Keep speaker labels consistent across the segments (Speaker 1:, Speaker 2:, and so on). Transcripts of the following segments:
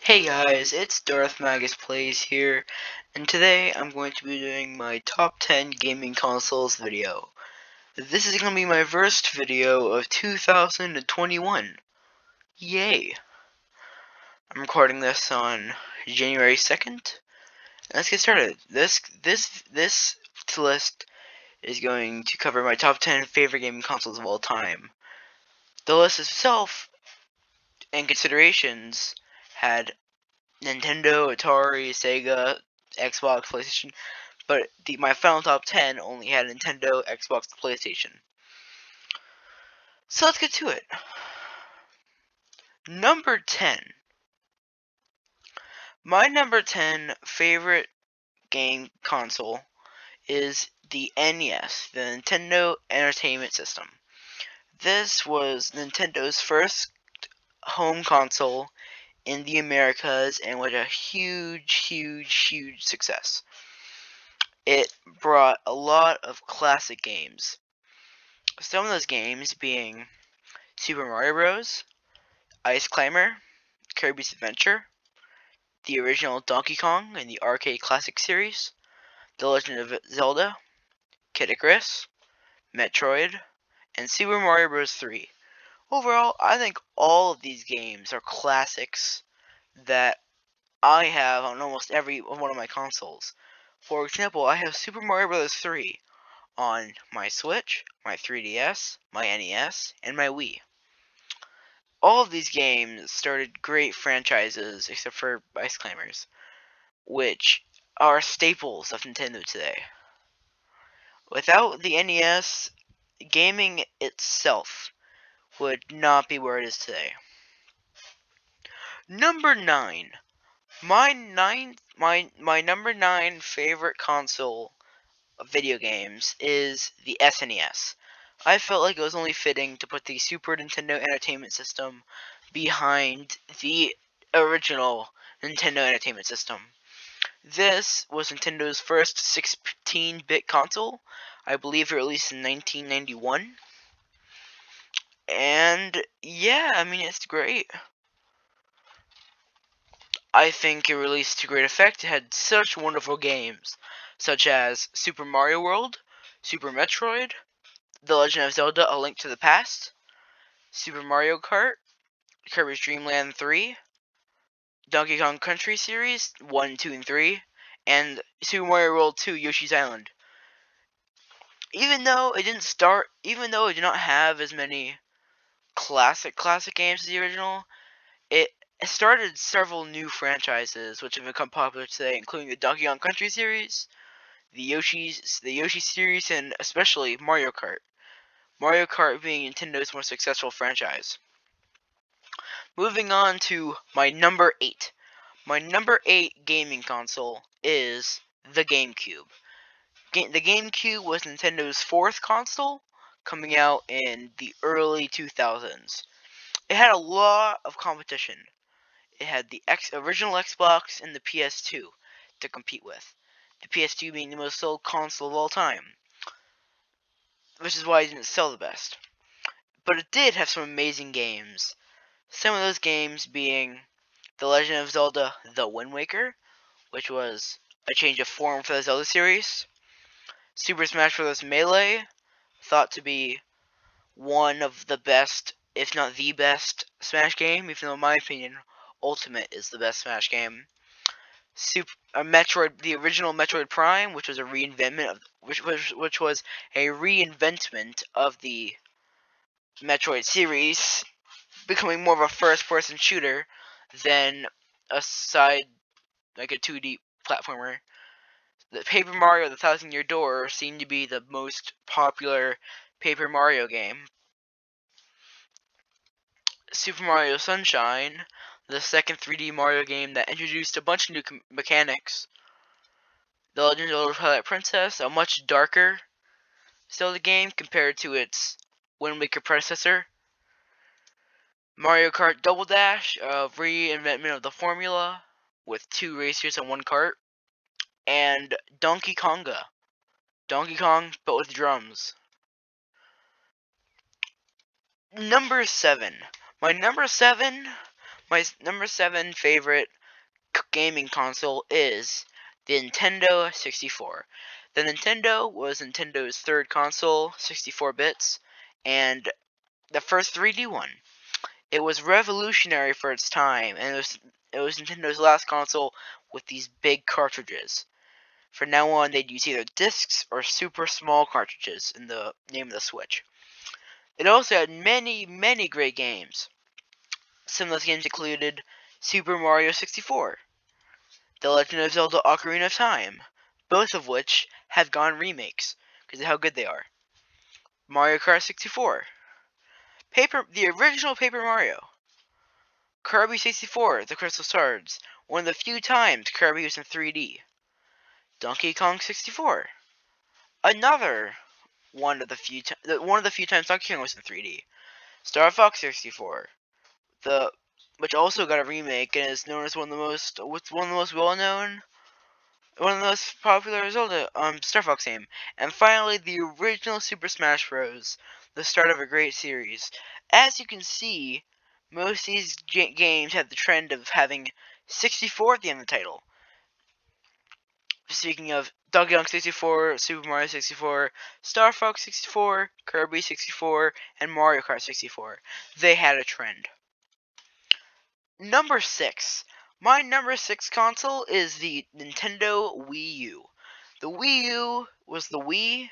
Speaker 1: Hey guys, it's Darthmagus Plays here, and today I'm going to be doing my top 10 gaming consoles video. This is going to be my first video of 2021. Yay! I'm recording this on January 2nd. Let's get started. This list is going to cover my top 10 favorite gaming consoles of all time. The list itself and considerations had Nintendo, Atari, Sega, Xbox, PlayStation, but my final top 10 only had Nintendo, Xbox, and PlayStation. So let's get to it. Number 10. My number 10 favorite game console is the NES, the Nintendo Entertainment System. This was Nintendo's first home console in the Americas and was a huge success. It brought a lot of classic games. Some of those games being Super Mario Bros., Ice Climber, Kirby's Adventure, the original Donkey Kong in the Arcade Classic series, The Legend of Zelda, Kid Icarus, Metroid, and Super Mario Bros. 3. Overall, I think all of these games are classics that I have on almost every one of my consoles. For example, I have Super Mario Bros. 3 on my Switch, my 3DS, my NES, and my Wii. All of these games started great franchises except for Ice Climbers, which are staples of Nintendo today. Without the NES, gaming itself would not be where it is today. Number 9. My number 9 favorite console of video games is the SNES. I felt like it was only fitting to put the Super Nintendo Entertainment System behind the original Nintendo Entertainment System. This was Nintendo's first 16-bit console. I believe it released in 1991. And yeah, I mean, it's great. I think it released to great effect. It had such wonderful games, such as Super Mario World, Super Metroid, The Legend of Zelda: A Link to the Past, Super Mario Kart, Kirby's Dream Land 3, Donkey Kong Country Series 1, 2, and 3, and Super Mario World 2: Yoshi's Island. Even though it did not have as many classic games as the original, it started several new franchises which have become popular today, including the Donkey Kong Country series, the Yoshi series, and especially Mario Kart. Mario Kart being Nintendo's most successful franchise. Moving on to my number 8. My number 8 gaming console is the GameCube. The GameCube was Nintendo's fourth console, coming out in the early 2000s. It had a lot of competition. It had the original Xbox and the PS2 to compete with. The PS2 being the most sold console of all time, which is why it didn't sell the best. But it did have some amazing games. Some of those games being The Legend of Zelda: The Wind Waker, which was a change of form for the Zelda series. Super Smash Bros. Melee, thought to be one of the best, if not the best, Smash game, even though in my opinion, Ultimate is the best Smash game. Metroid, the original Metroid Prime, which was a reinvention of the Metroid series, becoming more of a first-person shooter than a like a 2D platformer. The Paper Mario: The Thousand-Year Door seemed to be the most popular Paper Mario game. Super Mario Sunshine, the second 3D Mario game that introduced a bunch of new mechanics. The Legend of Zelda: Twilight Princess, a much darker Zelda game compared to its Wind Waker predecessor. Mario Kart Double Dash, a reinvention of the formula with 2 racers and 1 kart. And Donkey Konga, Donkey Kong but with drums. Number 7. My number 7 My number 7 favorite gaming console is the Nintendo 64. The Nintendo was Nintendo's third console, 64 bits, and the first 3D one. It was revolutionary for its time, and it was Nintendo's last console with these big cartridges. From now on, they'd use either discs or super small cartridges in the name of the Switch. It also had many, many great games. Some of those games included Super Mario 64, The Legend of Zelda Ocarina of Time, both of which have gone remakes because of how good they are. Mario Kart 64, the original Paper Mario, Kirby 64, The Crystal Shards, one of the few times Kirby was in 3D. Donkey Kong 64, another one of the few times Donkey Kong was in 3D. Star Fox 64, which also got a remake and is known as one of the most well-known, one of the most popular Zelda Star Fox game. And finally, the original Super Smash Bros., the start of a great series. As you can see, most of these games have the trend of having 64 at the end of the title. Speaking of Donkey Kong 64, Super Mario 64, Star Fox 64, Kirby 64, and Mario Kart 64. They had a trend. Number 6. My number 6 console is the Nintendo Wii U. The Wii U was the Wii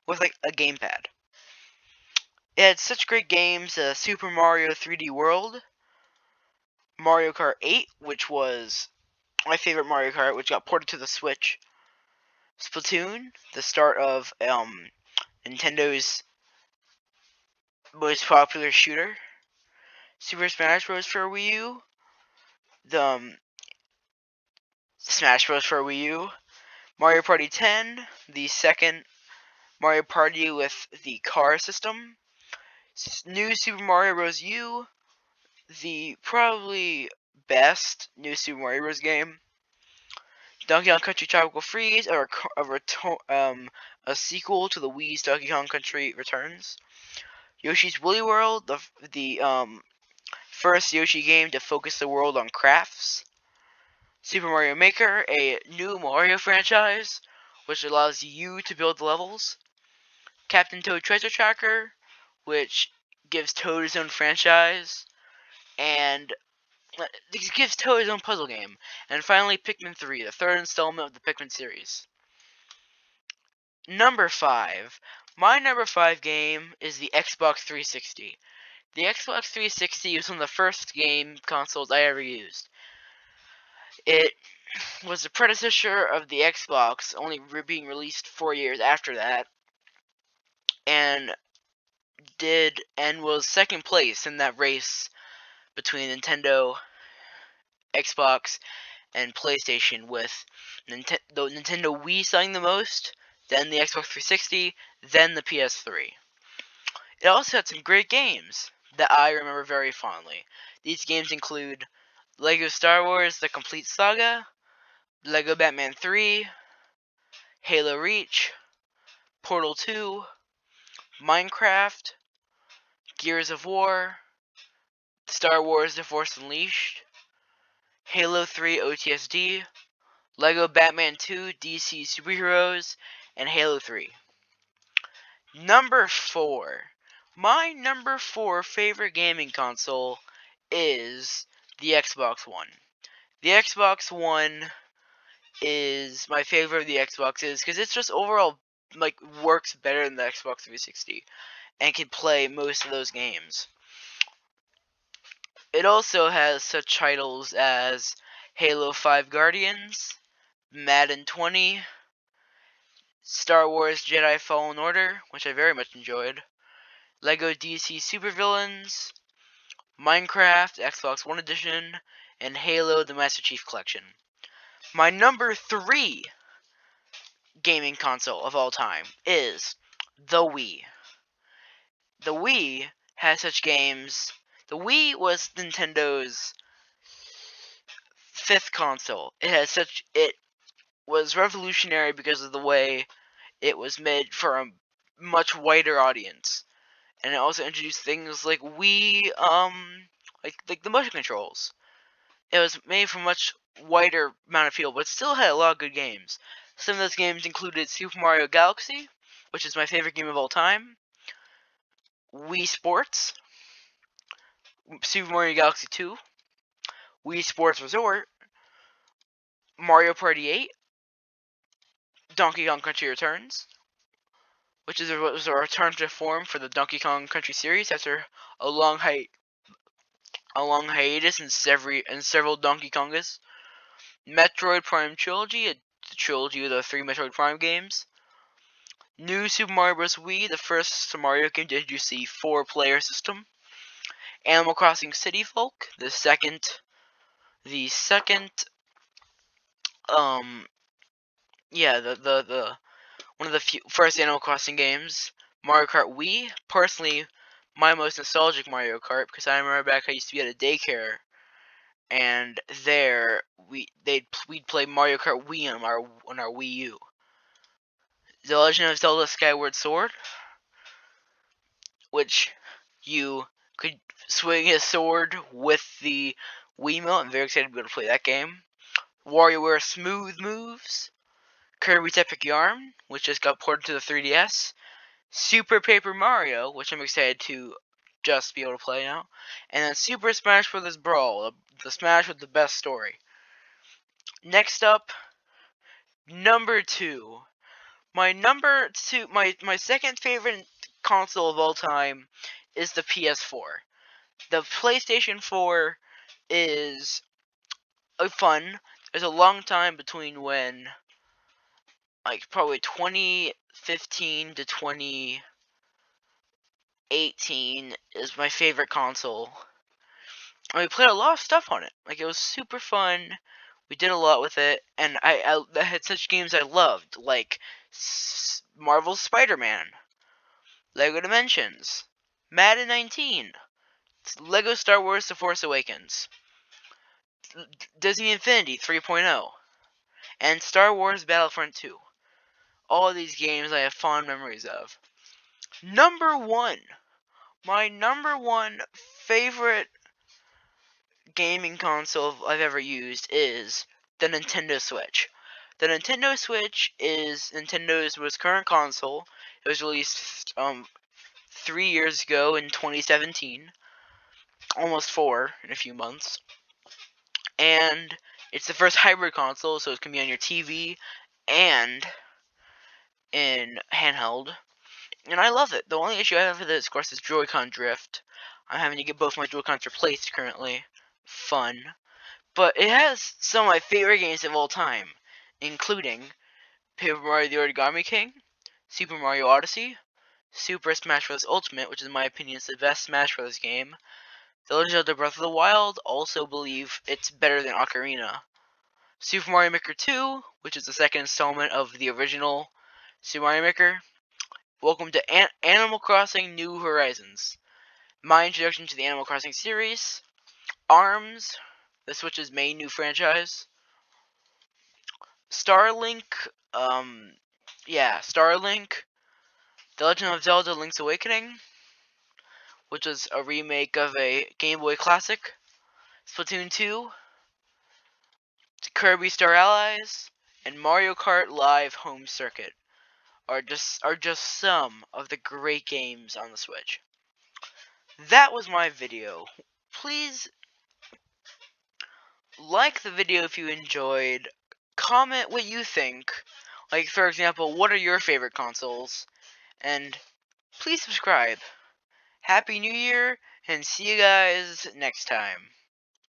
Speaker 1: with like a gamepad. It had such great games, Super Mario 3D World, Mario Kart 8, which was my favorite Mario Kart, which got ported to the Switch, Splatoon, the start of Nintendo's most popular shooter, Super Smash Bros. For Wii U, the Smash Bros. For Wii U, Mario Party 10, the second Mario Party with the car system, New Super Mario Bros. U, the probably best New Super Mario Bros. Game, Donkey Kong Country Tropical Freeze, a sequel to the Wii's Donkey Kong Country Returns, Yoshi's Woolly World, the first Yoshi game to focus the world on crafts, Super Mario Maker, a new Mario franchise, which allows you to build levels, Captain Toad Treasure Tracker, which gives Toad his own franchise, and it gives Toad his own puzzle game, and finally Pikmin 3, the third installment of the Pikmin series. Number 5. My number 5 game is the Xbox 360. The Xbox 360 was one of the first game consoles I ever used. It was the predecessor of the Xbox, only being released 4 years after that, and was second place in that race between Nintendo, Xbox, and PlayStation, with the Nintendo Wii selling the most, then the Xbox 360, then the PS3. It also had some great games that I remember very fondly. These games include Lego Star Wars The Complete Saga, Lego Batman 3, Halo Reach, Portal 2, Minecraft, Gears of War, Star Wars The Force Unleashed, Halo 3 OTSD, Lego Batman 2 DC Superheroes, and Halo 3. Number 4. My number 4 favorite gaming console is the Xbox One. The Xbox One is my favorite of the Xboxes because it's just overall works better than the Xbox 360 and can play most of those games. It also has such titles as Halo 5 Guardians, Madden 20, Star Wars Jedi Fallen Order, which I very much enjoyed, Lego DC Supervillains, Minecraft Xbox One Edition, and Halo the Master Chief Collection. My number 3 gaming console of all time is the Wii. The Wii has such games. The Wii was Nintendo's 5th console. It was revolutionary because of the way it was made for a much wider audience. And it also introduced things like Wii like the motion controls. It was made for a much wider amount of people, but still had a lot of good games. Some of those games included Super Mario Galaxy, which is my favorite game of all time, Wii Sports, Super Mario Galaxy 2, Wii Sports Resort, Mario Party 8, Donkey Kong Country Returns, which was a return to form for the Donkey Kong Country series after a long hiatus in several Donkey Kongas. Metroid Prime Trilogy, a trilogy of the 3 Metroid Prime games. New Super Mario Bros. Wii, the first Mario game to introduce the 4-player system. Animal Crossing City Folk, the second, the one of the first Animal Crossing games. Mario Kart Wii, personally, my most nostalgic Mario Kart, because I remember back I used to be at a daycare, and there we'd play Mario Kart Wii on our Wii U. The Legend of Zelda Skyward Sword, which you could swing his sword with the Wiimote. I'm very excited to be able to play that game. WarioWare Smooth Moves, Kirby's Epic Yarn, which just got ported to the 3DS, Super Paper Mario, which I'm excited to just be able to play now, and then Super Smash Bros. Brawl, the Smash with the best story. Next up, number 2. My second favorite console of all time is the PS4. The PlayStation 4 is fun. There's a long time between when, like, probably 2015 to 2018 is my favorite console. And we played a lot of stuff on it. Like, it was super fun. We did a lot with it, and I had such games I loved, like Marvel's Spider-Man, Lego Dimensions, Madden 19, Lego Star Wars The Force Awakens, Disney Infinity 3.0, and Star Wars Battlefront 2. All of these games I have fond memories of. Number 1. My number 1 favorite gaming console I've ever used is the Nintendo Switch. The Nintendo Switch is Nintendo's most current console. It was released 3 years ago in 2017. Almost 4 in a few months. And it's the first hybrid console, so it can be on your TV and in handheld. And I love it. The only issue I have with it, of course, is Joy-Con drift. I'm having to get both my Joy-Cons replaced currently. Fun. But it has some of my favorite games of all time, including Paper Mario the Origami King, Super Mario Odyssey, Super Smash Bros. Ultimate, which in my opinion is the best Smash Bros. Game, The Legend of Zelda Breath of the Wild, also believe it's better than Ocarina, Super Mario Maker 2, which is the second installment of the original Super Mario Maker. Welcome to Animal Crossing New Horizons, my introduction to the Animal Crossing series. ARMS, the Switch's main new franchise. Starlink, Starlink, The Legend of Zelda Link's Awakening, which is a remake of a Game Boy classic. Splatoon 2, Kirby Star Allies, and Mario Kart Live Home Circuit are just some of the great games on the Switch. That was my video. Please like the video if you enjoyed. Comment what you think. Like, for example, what are your favorite consoles? And please subscribe. Happy New Year, and see you guys next time.